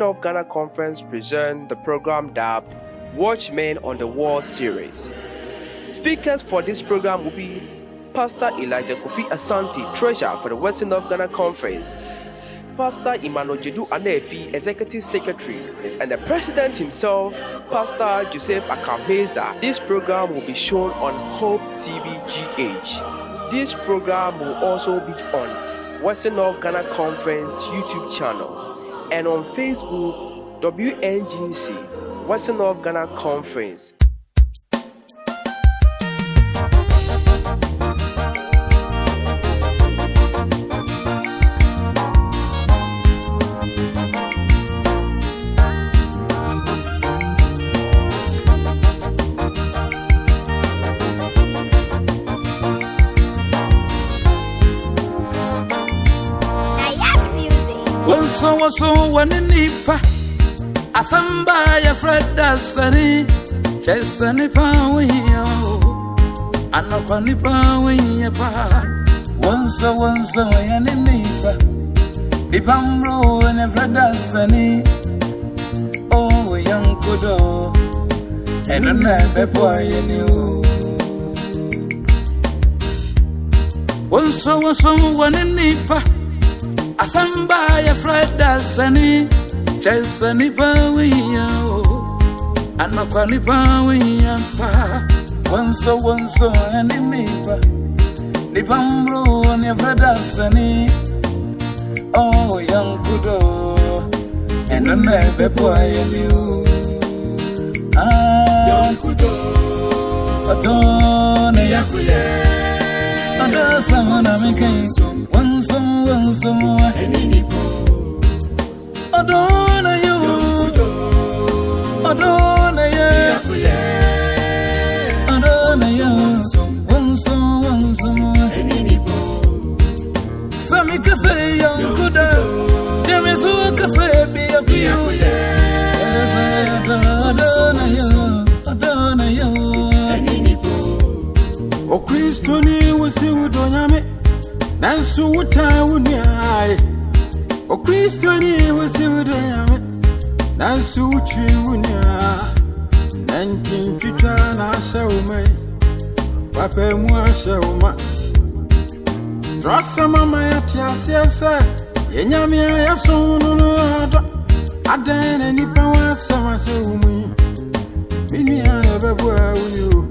of Ghana Conference present the program dubbed Watchmen on the Wall series. Speakers for this program will be Pastor Elijah Kofi Asante, Treasurer for the Western of Ghana Conference, Pastor Emmanuel Jedu Anefi, Executive Secretary, and the President himself, Pastor Joseph Akameza. This program will be shown on Hope TV GH. This program will also be on Western of Ghana Conference YouTube channel and on Facebook, WNGC, Western of Ghana Conference. So one nipa asamba ya Freda sani chesani pa wiyo anokwa nipa wiyo pa onso ya nipa bibamro na Freda sani oh yankodo enana bepo ayeni onso one nipa Asamba ya Freda sani chesani pawiya anakwa ni pawiya pa onso enimipa ni pamro ni Freda sani oh yankudo eneme bepo ayeli yankudo atone yakuye anda samana mike onso eninipo adona you onso eninipo sami kase yankuda jemisu kase biya adona you eninipo o Kristo ni wasi udonyame Nansu wuta wunyai O Kristo ni wasi wudonyame Nansu wutri wunya Nankin twitwa na asha umai Wape mu asha uma Drasa mama ya tiasiasa Yenyami ya sunu no Adene nipa wasa wasa umi Mini ya bebuwa unyu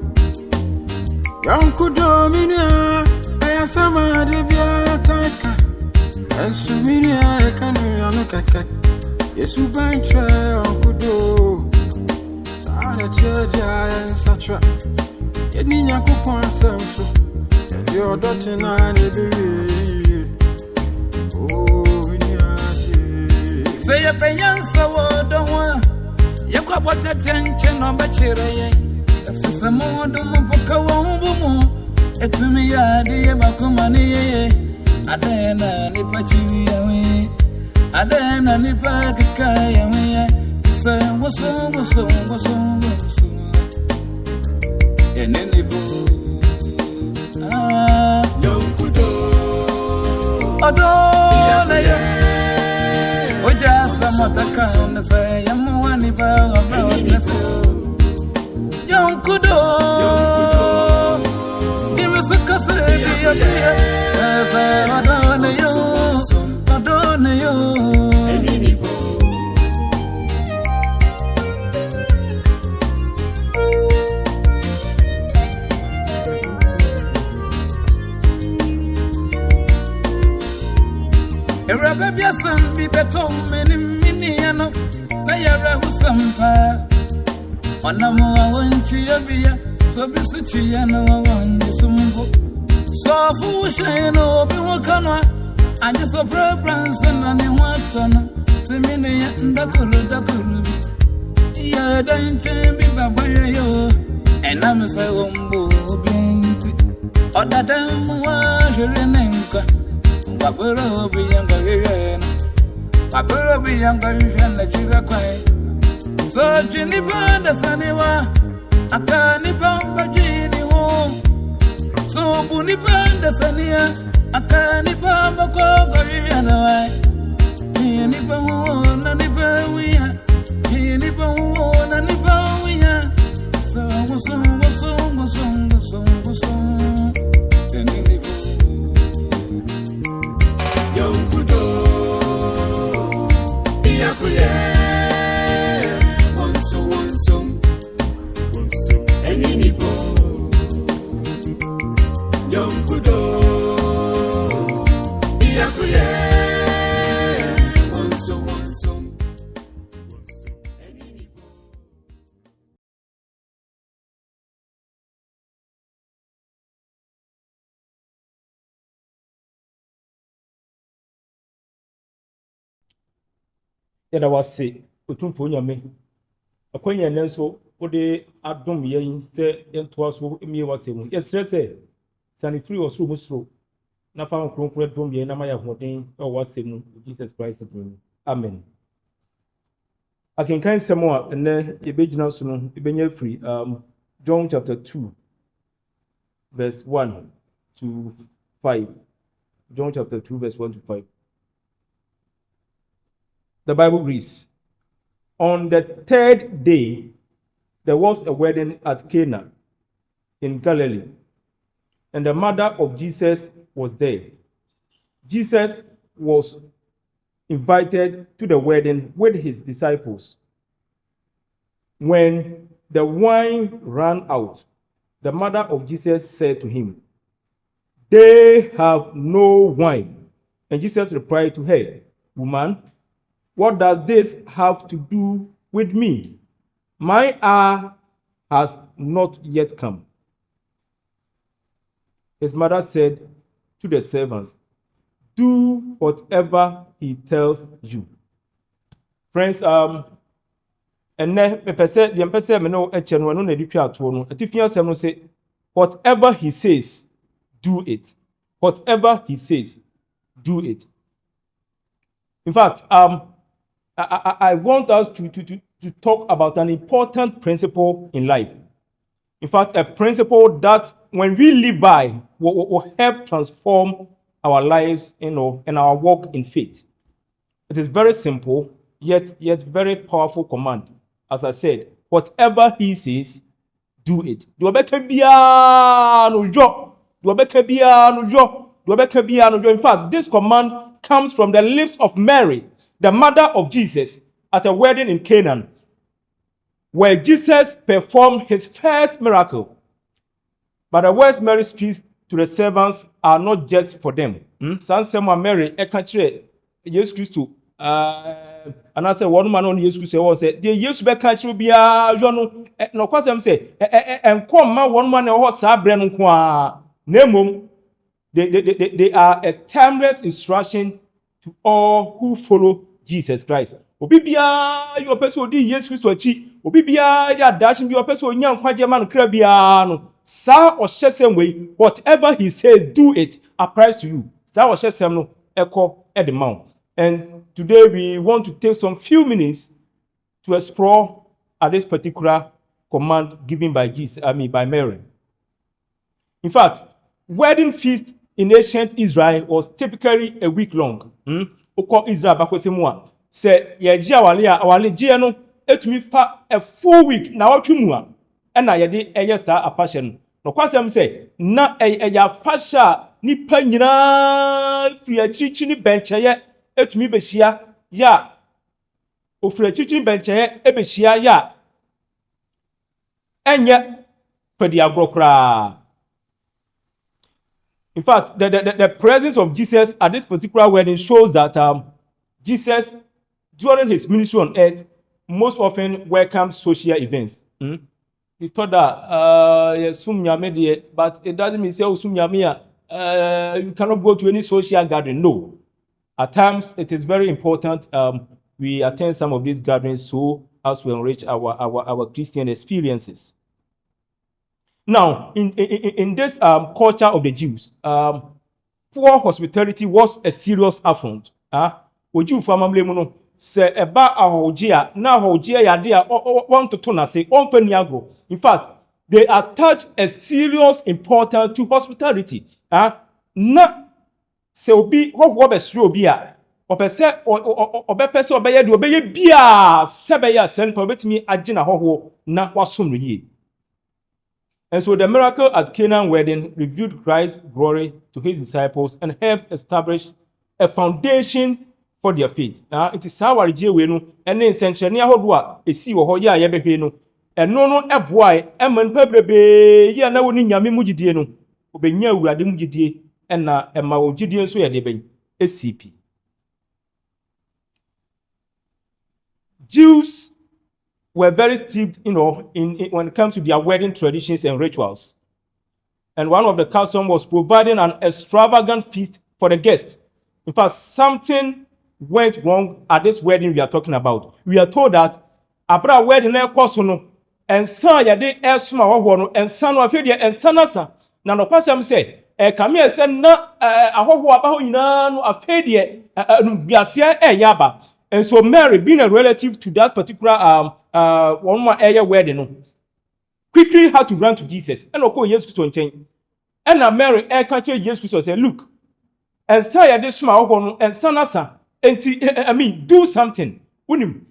Yankudo mini ya Sama devia taka Esumini ya kanu yanukaka Yesu bantre onkudo Saana chedia ya nsatra Yedi nyakupo asemso Yedi odoti na nebiri Oh vinyasi Seye penyansa wodonwa Yekwa bote tenche nomba chireye Efisa modo mpoka wa umbumu Etumi ya diye bakumani ye Adena nipa chini ya we Adena nipa kika ya we Kisa waso Yeneni bu Yonkudo Odona ya Oja samataka Nasa yamuwa nipa Wabra Yonkudo Adone yo eninipo Erabe biasam bi betom mini ano na yara husampa Onamu awonchi yobia Tobisu chiyano wawandi sumbo Sofu sheno biwakana Aji so preference na ni watana Timini ya ndakuru Ya dantembi babaya yo Enamisa wombo binti Odatamu wa jirinenka Waburo biyanga yuyena Waburo biyanga yuyena chira kwae So jinipanda saniwa Akani pamba jini ho So bunipanda sania Akani pamba kogo yana wai Nipa ho na nipa yɛda wase otumfo nyame akwanya ne nso wode adom yɛn sɛ yɛntoa so mmie wase mu yɛsrɛ sɛ sane firi ɔsoro mu soro na fa nkronkron dom yɛn na ma yɛ ahoɔden ɛwɔ wase mu Jesus Christ din amen akenkan nsɛm a ɛnɛ yɛbɛgyina so no yɛbɛnya firi John chapter 2 verse 1 to 5 John chapter 2 verse 1 to 5. The Bible reads, on the third day, there was a wedding at Cana in Galilee, and the mother of Jesus was there. Jesus was invited to the wedding with his disciples. When the wine ran out, the mother of Jesus said to him, they have no wine. And Jesus replied to her, woman, what does this have to do with me? My hour has not yet come. His mother said to the servants, do whatever he tells you. Friends, and the person no echenwa no na di twa to no atifia sem no say whatever he says, do it. Whatever he says, do it. In fact, I want us to talk about an important principle in life. In fact, a principle that when we live by will help transform our lives, and our walk in faith. It is very simple, yet very powerful command. As I said, whatever he says, do it. In fact, this command comes from the lips of Mary, the mother of Jesus, at a wedding in Canaan, where Jesus performed his first miracle. But the words Mary speaks to the servants are not just for them. Sansema Mary ekachire Yesu Kristo and I say one man on Yesu Kristo say the Yesu be kachire bia no no kwasem say enkom ma one man e ho sa bre no nko a nemom they are a timeless instruction to all who follow Jesus Christ. Obi bia your person odi Yesu Kristo achi, obi bia ya dashin bi your person onya nkwaje ma no kra bia no sa o hyesem we whatever he says do it applies to you. Sa o hyesem no ekọ edema. And today we want to take some few minutes to explore at this particular command given by by Mary. In fact, wedding feast in ancient Israel was typically a week long. Oko Israel bakwesemu a se ye ji awale ji no etumi fa a full week na watwe mu a na ye de eye sa afahye no. No kwasem se na eye afahye nipa nyina fi achichi ni bencheye etumi behia ya ofri achichi bencheye ebehia ya enye fadi agrokra. In fact, the presence of Jesus at this particular wedding shows that Jesus, during his ministry on earth, most often welcomes social events. He thought that but it doesn't mean say you cannot go to any social gathering. No. At times, it is very important we attend some of these gatherings so as to enrich our Christian experiences. Now, in this culture of the Jews, poor hospitality was a serious affront. Oju famamle mu no se eba ahogia na ahogia yade a want to na say on fani agro. In fact, they attach a serious importance to hospitality. Na se obi ho besro obi a opese obepese obeye de obeye bia sebeye asen pa obetimi agina hoho na wasom no yie. And so the miracle at Canaan wedding revealed Christ's glory to his disciples and helped establish a foundation for their faith. Now, it is how we no and then century ahodo a esi wo ho ya ye behwe no eno no eboa e man pabrebe ya na woni nyame mugidie no obenya awurade mugidie na ema wo gidie so ye de ben SCP. Jews were very steeped, in when it comes to their wedding traditions and rituals. And one of the customs was providing an extravagant feast for the guests. In fact, something went wrong at this wedding we are talking about. We are told that abra wedding e koso no ensan ya de esuma hoho no ensan no afie de ensan nasa na no kwasem say kame ese na ahoho aba ho nyina no afie de biase yaba. And so Mary, being a relative to that particular one more area wedding, no, quickly had to run to Jesus. And of course, Jesus Christ change. And now Mary, catch Jesus Christ say, "Look, and say this small and son asa, and do something." Unim.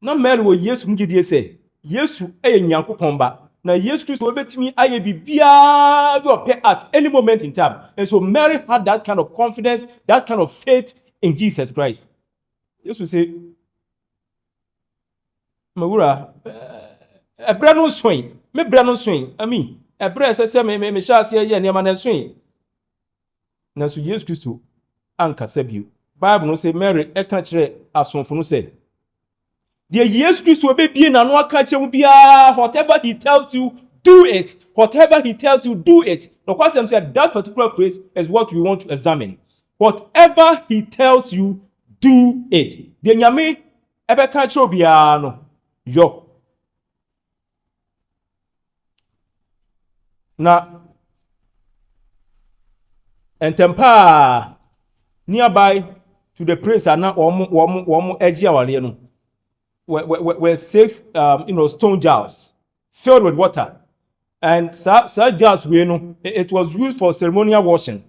Now Mary will Jesus mugidi say, "Yesu nyankopon ba." Now Jesus Christ will bet me I be bia at any moment in time. And so Mary had that kind of confidence, that kind of faith in Jesus Christ. Jesus say, "Mawura, ebra no swing, me bra no swing. Ebra say me sha se ye niam na swing." Na so Jesus Christ anka sabiu. Bible no say Mary e ka kire asonfo no say, "The Jesus Christ will be na no aka kire mu bia, whatever he tells you, do it. Whatever he tells you, do it." No question say that particular phrase is what we want to examine. Whatever he tells you, do it. The nyame ebe ka kire bia no yo. Na entempa nearby to the place na womu eji awale no were 6 stone jars filled with water, and such jars we no it was used for ceremonial washing.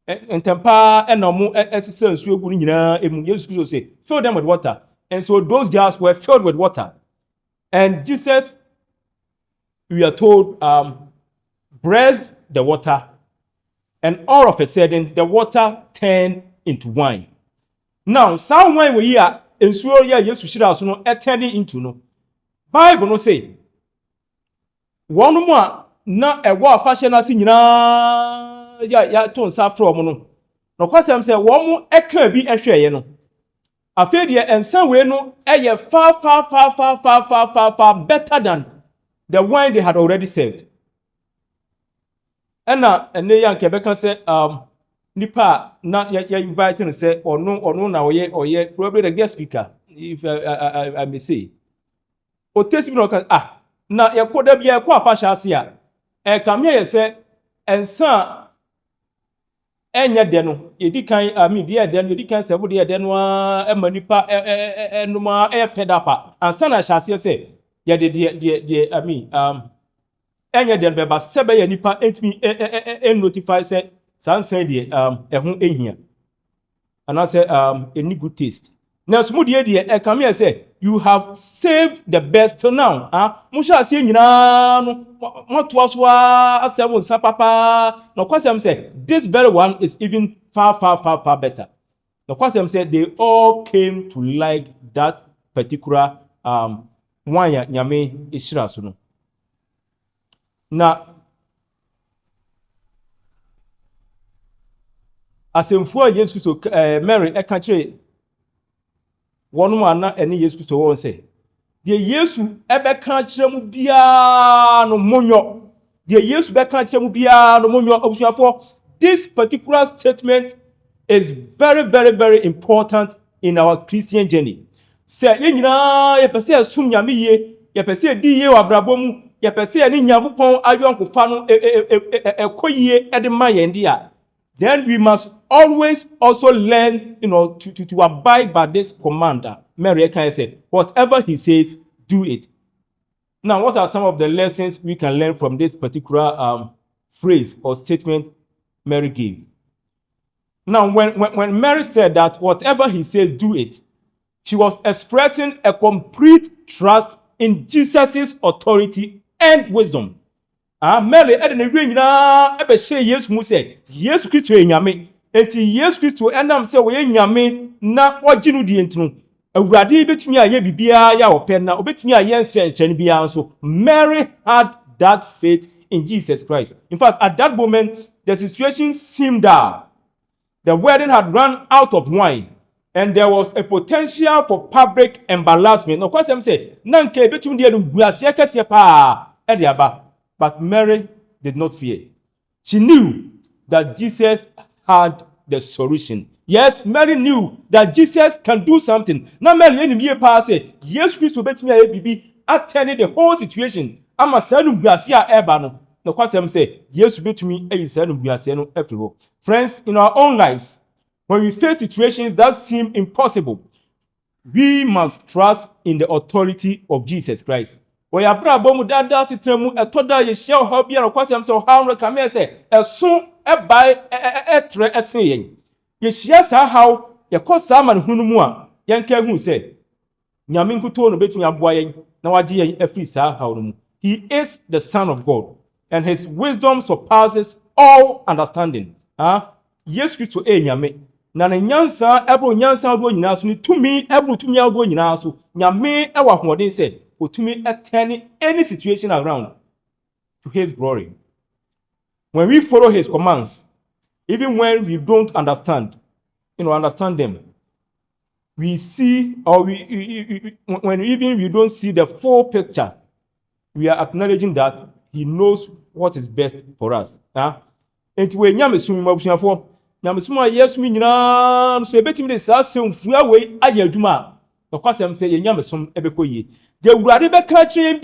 Entempa enomu esese nsuo gu nyina emu Jesus Christ say fill them with water. And so those jars were filled with water, and Jesus, we are told, breathed the water, and all of a sudden the water turned into wine. Now some wine we here nsuo ya Jesus shira so no turning into no Bible no say one mu a na ewo afahye na se nyina ya to nsa from no no kwasem say one mu eka bi ehweye no afi de ensan we no eye far better than the wine they had already served. And ene yan kebeka say nipa na ya inviting say ono na oye probably the guest speaker, if I may say. O test me no na ye koda bia kwa afahye ase a kame ye say ensan enya de no yedi kan de de no yedi kan sebo de de no manipa enuma fed up ansa na hyase say ye de enya de beba sebe ye nipa entimi notify say sansan de ehun ehia and say any good taste. Now smu de kame say you have saved the best till now. Musha ase nyina no moto aso asem nsa papa. No kwasem say this very one is even far better. No kwasem say they all came to like that particular wine nyame ishira so no. Na asemfo Jesus Christ Mary eka kire wonu ma na ene Jesus Christ won say de Yesu ebe ka kire mu bia no monyo. De Yesu be ka kire mu bia no monyo obusuafo. This particular statement is very important in our Christian journey. Say ye nyina ye pese asum nyame ye, ye pese di ye wa brabo mu, ye pese ani nyankopon ayonkoffa no ekoyie ede ma ye ndia. Then we must always also learn, to abide by this command. Mary can say, whatever he says, do it. Now, what are some of the lessons we can learn from this particular phrase or statement Mary gave? Now, when Mary said that whatever he says, do it, she was expressing a complete trust in Jesus' authority and wisdom. Mary, I didn't really ever say yes, who said, yes, Christo, Yame, and yes, Christo, and I'm saying, Yame, not what you do into. A radi bit me a ye bibia ya opena, obit me a yen sen chen bia. So Mary had that faith in Jesus Christ. In fact, at that moment, the situation seemed dark. The wedding had run out of wine, and there was a potential for public embarrassment. Of course, I'm saying, Nanke between the but Mary did not fear. She knew that Jesus had the solution. Yes, Mary knew that Jesus can do something. Now, Mary, any pass say, yes, Christ will bet me a baby, attending the whole situation. I'm a son of Gracia Ebano. No question say, yes, bet me a son of Gracia everywhere. Friends, in our own lives, when we face situations that seem impossible, we must trust in the authority of Jesus Christ. We are brabo dada sitemu etoda ye share ho bia no kwasem se how no come say eso e bai etre esen yen ye share sa how ye kosa man hunu mu a yen ka hu say nyame nkuto no betumi aboa yen na waje yen afri sa how no mu. He is the Son of God, and his wisdom surpasses all understanding. Yes Christ nyame na ne nyansa ebo nyansa do nyina so ni tumi ebo tumi do nyina so nyame e wa hoden say otumi turning any situation around to his glory. When we follow his commands, even when we don't understand them, we see, or when even we don't see the full picture, we are acknowledging that he knows what is best for us. And we nyame sumi mabusuafo nyame sumi yesu mi nyina so ebetimi de sa semfua we aya adwuma no kwasem say nyame sum ebekoye de wurade beka kyen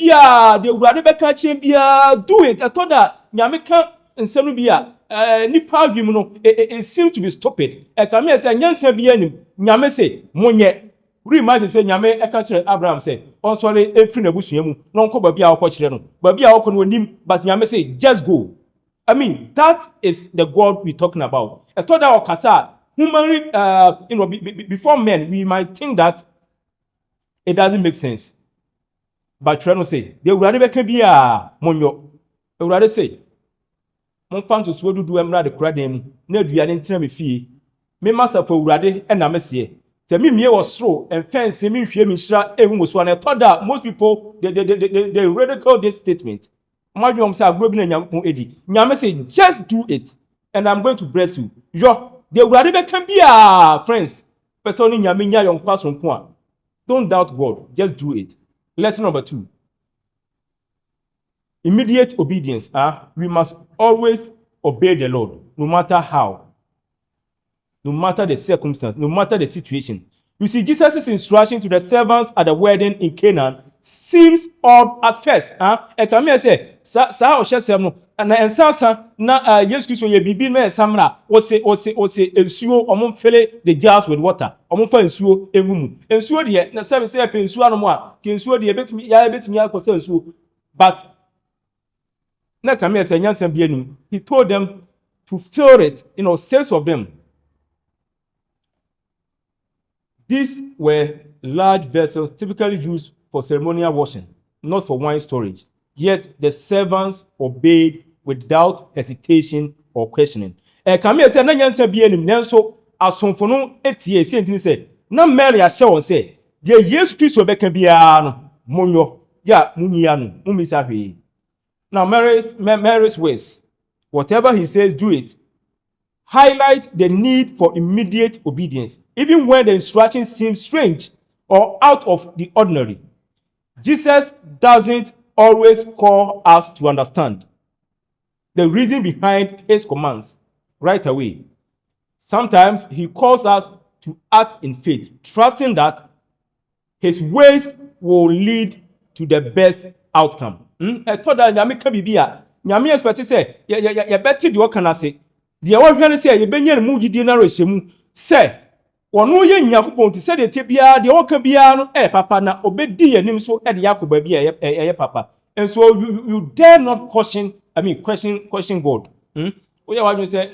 bia do it atoda nyame ka nsemu bia nipa adwum no it seems to be stupid can me say nyansa bia nim nyame say monye imagine say nyame eka kire Abraham say on sorry efri na busua mu no nko ba bia akọ kire no ba bia akọ no nim, but nyame say just go. I mean, that is the God we're talking about. I thought that okasa humanly, before men, we might think that it doesn't make sense. But trying to say, they would rather be a monyo. They would rather say, mon fan to swallow do emra the cradem, no do an interim fee. Me master for Rade and Amesie. Tell me was slow and fancy me shra was one. I thought that most people they ridicule this statement. Nyame say just do it and I'm going to bless you. They would can be friends. Don't doubt God, just do it. Lesson number 2. Immediate obedience. We must always obey the Lord, no matter how, no matter the circumstance, no matter the situation. You see, Jesus' instruction to the servants at the wedding in Canaan seems odd at first. And come here say, sa o shesem no na ensansa na Jesus Christ ye bibi na ensamra o se ensuo omon fele the jars with water. Omon fa ensuo engumu. Ensuo de na say say pe ensuo no a ke ensuo de betimi akosa ensuo. But na come here say nyansam bi anum. He told them to fill it, 6 of them. These were large vessels typically used for ceremonial washing, not for wine storage. Yet the servants obeyed without hesitation or questioning. Come here, say, na nyansa bi anim nanso asomfo no etie esi entini say, na Mary a show say, de Yesu Kristo beka bia no monyo, ya munyia no, mumisa hwe. Now Mary's ways, whatever he says, do it, highlight the need for immediate obedience, even when the instruction seems strange or out of the ordinary. Jesus doesn't always call us to understand the reason behind his commands right away. Sometimes he calls us to act in faith, trusting that his ways will lead to the best outcome. I thought that nyame ka bibia nyame expect say ya better the work na say the one say you benya mu gidi na rehemu say ono ye nyakopon ti say de tie bia de woka bia no papa na obedi yanim so de yakoba bia papa. And so you dare not question God. oya wadwe say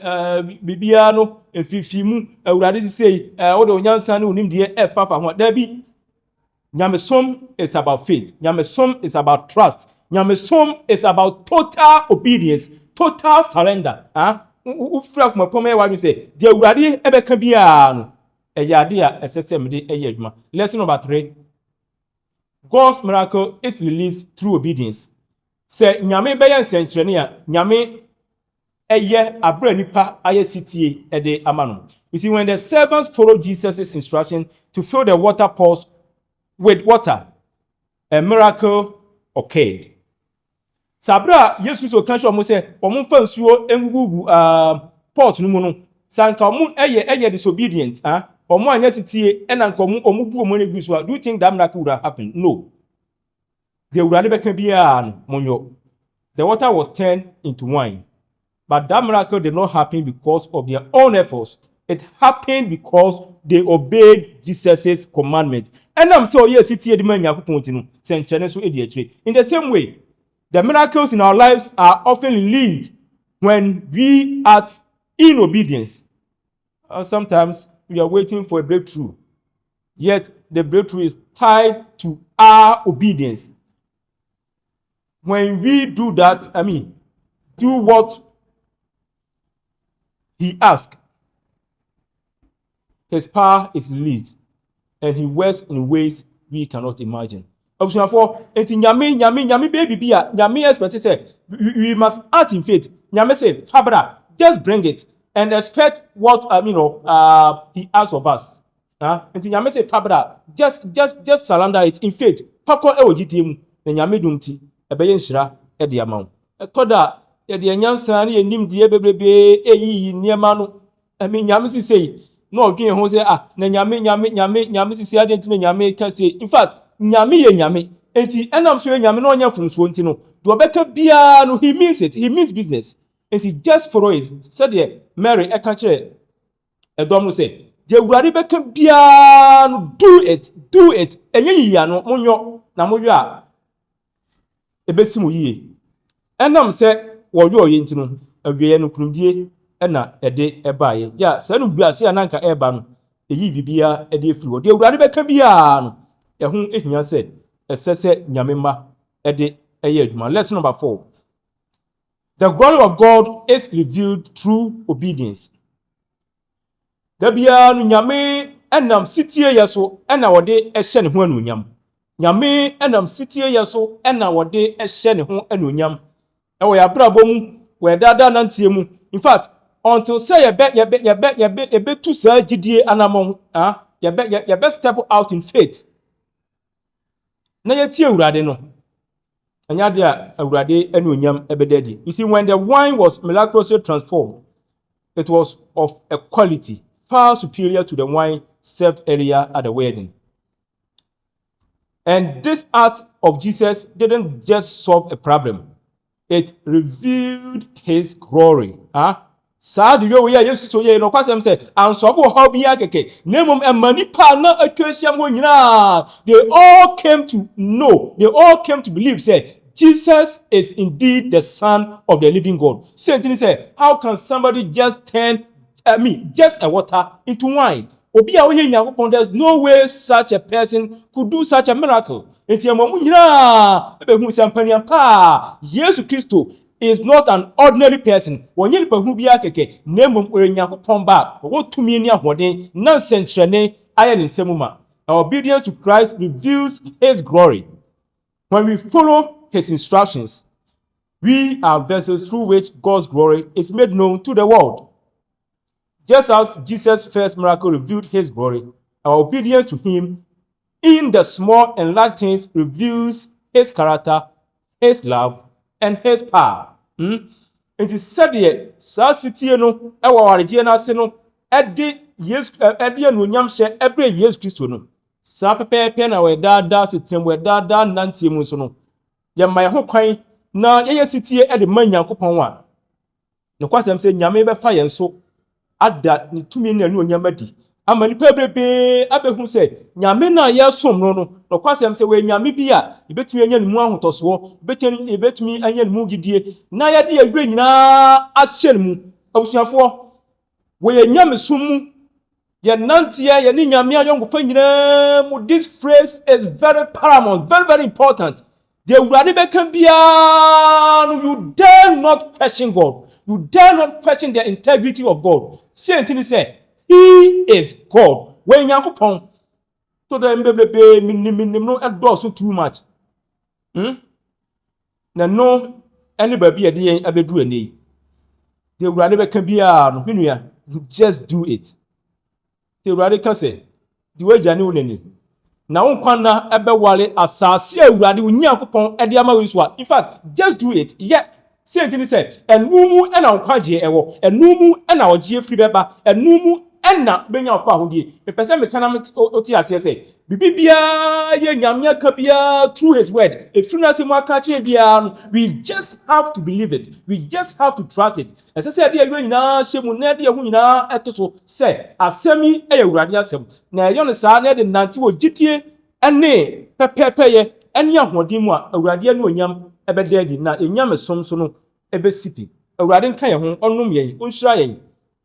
bibia no efifi mu awurade sisei wo de onyansa ne onim de efafa ho da bi nyamesom is about faith. Nyamesom is about trust. Nyamesom is about total obedience, total surrender. Ufra kuma pome wadwe say de awurade ebeka bia no eyade a esesem de eyadwuma. Lesson number 3. God's miracle is released through obedience. Say nyame be yensenkyerene a nyame eye abra nipa aye sitie ede amano. You see, when the servants followed Jesus' instruction to fill the water pots with water, a miracle occurred. Sabra Jesus so kan sho mo say omo fa nsuo engugu pot no mu no sanka omo eye disobedient omo anya sitie ena nka omo bu omo negu so. Do you think that miracle would have happened? No. The urade beka bia no monyo. The water was turned into wine. But that miracle did not happen because of their own efforts. It happened because they obeyed Jesus' commandment. And I'm so yes, in the same way, the miracles in our lives are often released when we act in obedience. Sometimes we are waiting for a breakthrough, yet the breakthrough is tied to our obedience. When we do that, do what he asked, his power is released, and he works in ways we cannot imagine. For nyame baby bia nyame expect say we must act in faith. Nyame say fabra, just bring it and expect what he asks of us. Nyame say fabra, just surrender it in faith. Pako e ogitim na nyame dumti ebeye nhira e de amount. Toda ye de nyansa na enim de bebrebe eyi niema no. Nyame say no odwen ho say na nyame sisi adenti na nyame ka say in fact nyame ye nyame enti enam so ye nyame no onya funso enti no do obeka bia no he means business enti just follow it. Said there Mary e ka kire edom no say de awurade beka bia no do it enye yiya no monyo na moyo a ebesi mo yiye enam say woyo ye enti no awiye no krumdie na ede ebaye ya sanu buase ananka eba no eyi bibia ede efiri de awurade beka bia no ehun ehia se esese nyamema ede eye adwuma. Lesson number 4. The glory of God is revealed through obedience. Dabia no nyame enam sitie yeso ena wode ehye ne ho anuonyam. Nyame enam sitie yeso ena wode ehye ne ho anuonyam. Ewo ya brabo mu we dada nantie mu. In fact, until say yebe tu sa gidie anamon yebe step out in faith. Na yeti awurade no. Anya de awurade anuonyam ebededi. You see, when the wine was miraculously transformed, it was of a quality far superior to the wine served earlier at the wedding. And this act of Jesus didn't just solve a problem. It revealed his glory. Sad yo ya Yesu so ye no kwasem say ansofo ho bia keke nemum emani pa na atwesiam ho nyina they all came to believe say Jesus is indeed the Son of the living God. Saint say how can somebody just turn just a water into wine? Obi a onye Nyankopon, there's no way such a person could do such a miracle. Enti amamu nyina ebehu sampaniam pa Yesu Kristo is not an ordinary person. Wonye nipa hu bia keke nemum Nyankopon ba wo tumi ni ahoden nansentrene aye ne nsemuma. Our obedience to Christ reveals his glory. When we follow his instructions, we are vessels through which God's glory is made known to the world. Just as Jesus' first miracle revealed his glory, our obedience to him in the small and large things reveals his character, his love, and his power. It is said here, Sasiti no, our Regina Seno, Eddie Anunyam share every year's Christian. Sape pen our dada sitim where dada Nancy Musono. Yam my whole coin, now ye city at the man Yakupon one. No question saying Yameba fire and so at that ni 2 million Yamadi. I'm a pebre abehu say, Yamina yasom no question say when Yamibia, you bet me any one toswo, bet me any mugidie, Naya dear green na ashen abusuafo we nyame sumu ye nantia ye ni nyame ayongofa nyina mu. This phrase is very paramount, very important. The urade beka bia no, you dare not question God. You dare not question the integrity of God. Say anything say he is God. When Yankopon so the mbebe minim no endorse too much. Na no anybody ade abedu ani. The urade beka bia no hwinua, you just do it. The urade can say the way jani wonani. Na wonkwan na ebewale asase awurade Onyankopon ede ama we so a. In fact, just do it. Yeah. Say anything say enumu ena wonkwaje ewo, enumu ena ogye free beba, enumu ena benya ofa ahodie. Me pese me kana oti ase say bibibia ye nyame aka bia through his word. Efiri na se mu aka che bia no, we just have to believe it. We just have to trust it. Ese say de elu nyina hyemu na de hu nyina etoso say asemi e awurade asem. Na eyo ne saa na de nante wo gitie ene pepepe ye ene ahodin mu a awurade anu onyam ebede adi na enyam som so no ebesipi. Awurade nka ye ho onom ye, onhyira ye.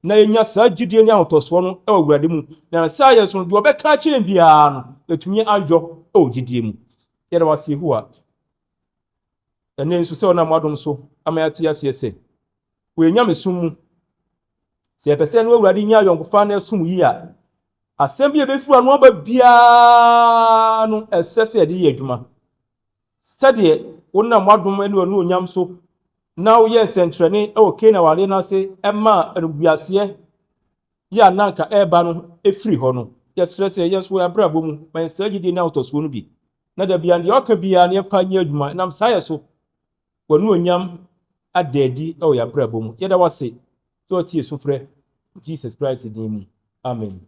Na enya saa gidie ne ahotoso no e awurade mu. Na saa ye so de obeka kire bia no etumi adwo o gidie mu. Yere wase hu a ene nso se ona mwadom so amayate ase se we nyame sum se pese no awurade nya yonkofa na sum yi a asem bi ebefu anu aba bia no esese de ye adwuma sade wonna mwadom ene onu onyam so na wo ye sentrene e oke na wale na se ema anubiase ya nanka eba no efiri ho no ye stress ye so ya brabo mu man sagide na autoso no bi na da bia de oka bia na fa nya adwuma nam saye so wonu onyam adadi e o ya brabo mu ye da wase so tie so frɛ Jesus Christ din mu amen.